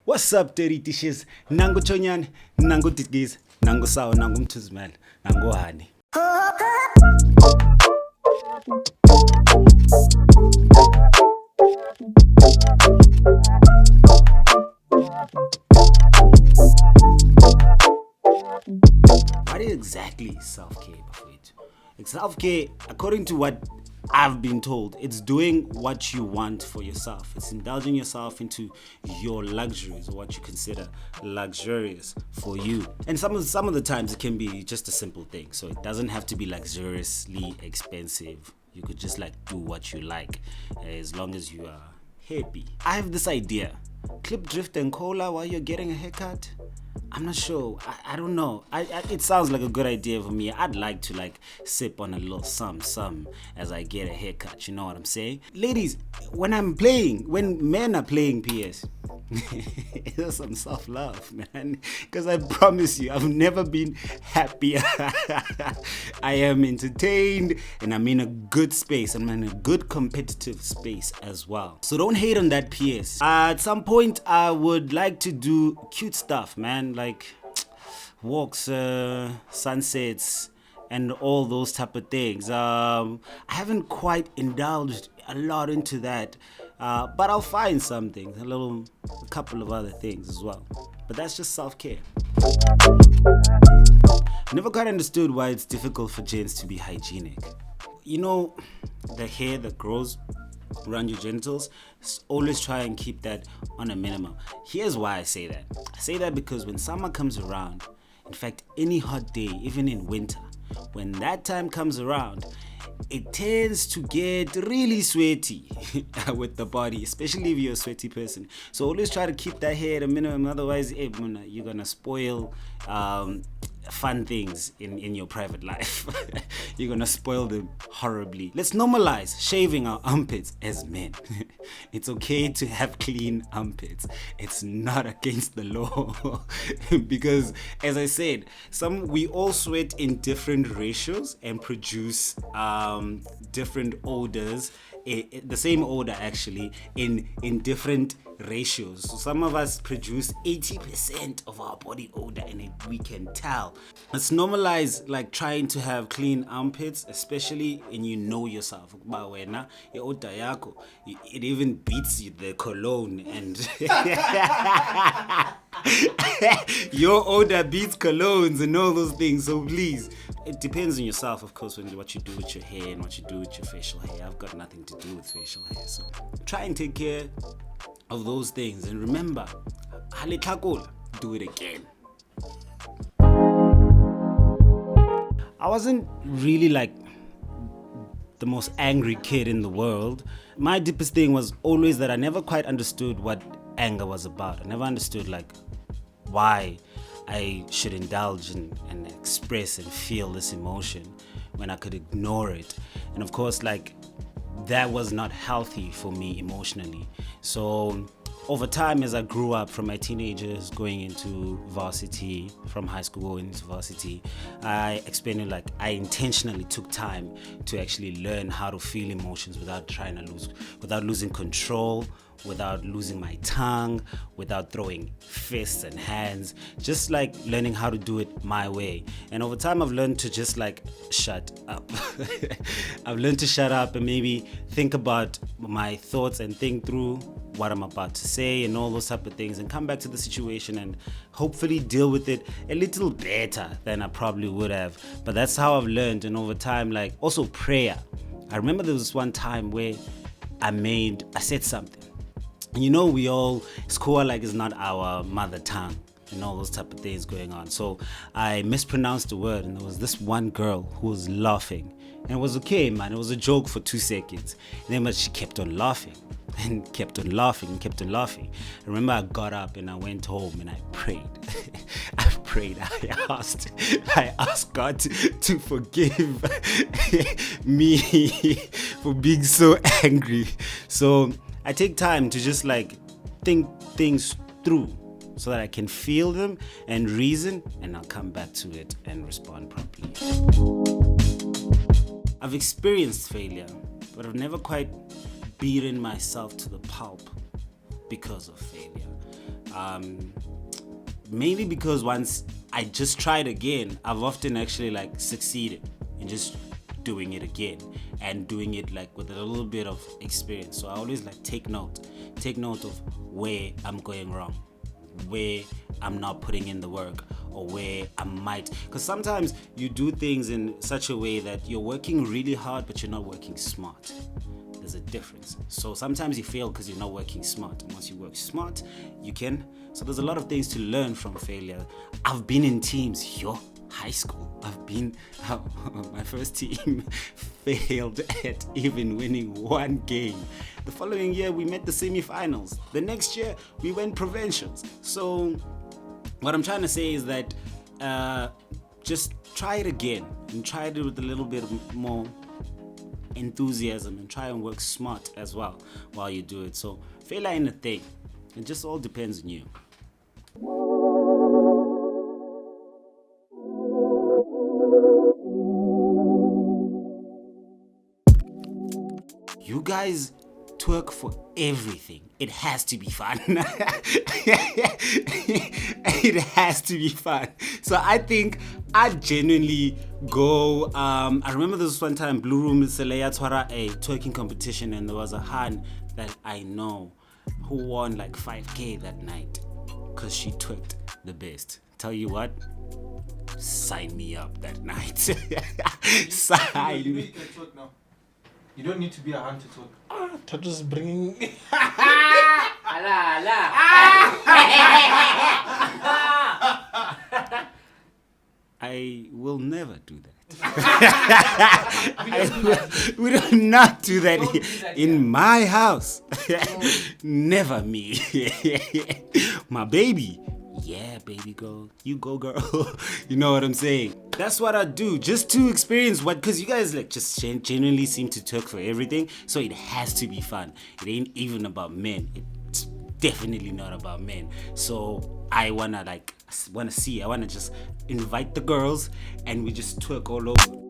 What's up, dirty dishes? Nango chonyan, nango titgiz, nango sawa, nango mtuzmal, nango hani. What is exactly self-care, Bafowethu? Self-care, according to what I've been told, it's doing what you want for yourself. It's indulging yourself into your luxuries, or what you consider luxurious for you. And some of the times it can be just a simple thing. So it doesn't have to be luxuriously expensive. You could just do what you like, as long as you are happy. I have this idea: clip, drift, and cola while you're getting a haircut. I'm not sure. I don't know. It sounds like a good idea for me. I'd like to sip on a little some as I get a haircut. You know what I'm saying? Ladies, when men are playing PS, there's some self-love, man. Because I promise you, I've never been happier. I am entertained and I'm in a good space. I'm in a good competitive space as well. So don't hate on that PS. At some point, I would like to do cute stuff, man. Like walks, sunsets, and all those type of things. I haven't quite indulged a lot into that, but I'll find something, a couple of other things as well. But that's just self-care. Never quite understood why it's difficult for gents to be hygienic. You know, the hair that grows around your genitals, always try and keep that on a minimum. Here's why I say that. I say that because when summer comes around, in fact any hot day, even in winter, when that time comes around, it tends to get really sweaty with the body, especially if you're a sweaty person. So always try to keep that hair at a minimum, otherwise you're gonna spoil fun things in your private life. You're gonna spoil them horribly. Let's normalize shaving our armpits as men. It's okay to have clean armpits. It's not against the law. Because as I said, we all sweat in different ratios and produce different odors, the same odor actually, in different ratios. So some of us produce 80% of our body odor, and we can tell. Let's normalize trying to have clean armpits, especially when you know yourself. It even beats you, the cologne, and your odor beats colognes and all those things. So please, it depends on yourself, of course, what you do with your hair and what you do with your facial hair. I've got nothing to do with facial hair, so try and take care of those things. And remember, do it again. I wasn't really the most angry kid in the world. My deepest thing was always that I never quite understood what anger was about. I never understood why I should indulge and express and feel this emotion when I could ignore it. And of course, that was not healthy for me emotionally. So over time, as I grew up, from my teenagers going into varsity, from high school going into varsity, I expanded. I intentionally took time to actually learn how to feel emotions without losing control, without losing my tongue, without throwing fists and hands, just learning how to do it my way. And over time, I've learned to just shut up. I've learned to shut up and maybe think about my thoughts and think through what I'm about to say and all those type of things, and come back to the situation and hopefully deal with it a little better than I probably would have. But that's how I've learned. And over time, also prayer. I remember there was one time where I said something. We all, Skua is not our mother tongue and all those type of things going on. So I mispronounced the word, and there was this one girl who was laughing. And it was okay, man. It was a joke for 2 seconds. And then she kept on laughing and kept on laughing and kept on laughing. I remember I got up and I went home and I prayed. I asked God to forgive me for being so angry. So I take time to just think things through so that I can feel them and reason, and I'll come back to it and respond properly. I've experienced failure, but I've never quite beaten myself to the pulp because of failure. Mainly because once I just tried again, I've often actually like succeeded in just doing it again and doing it like with a little bit of experience. So I always like take note of where I'm going wrong, where I'm not putting in the work, or where I might, because sometimes you do things in such a way that you're working really hard but you're not working smart. There's a difference. So sometimes you fail because you're not working smart, and once you work smart you can. So there's a lot of things to learn from failure. I've been in teams, high school, my first team failed at even winning one game. The following year we met the semi-finals. The next year we went provincials. So what I'm trying to say is that just try it again, and try it with a little bit more enthusiasm, and try and work smart as well while you do it. So failure ain't a thing. It just all depends on you. You guys twerk for everything. It has to be fun. It has to be fun. So I think I genuinely go. I remember this one time, Blue Room Twara a twerking competition, and there was a Han that I know who won like 5K that night because she twerked the best. Tell you what, sign me up that night. Sign me. You don't need to be a hand to talk. Tato's bringing. I will never do that. We do not do that in my house. Never me. My baby. Yeah, baby girl. You go, girl. You know what I'm saying? That's what I do, just to experience what, because you guys like just genuinely seem to twerk for everything, so it has to be fun. It ain't even about men. It's definitely not about men. So I wanna just invite the girls and we just twerk all over.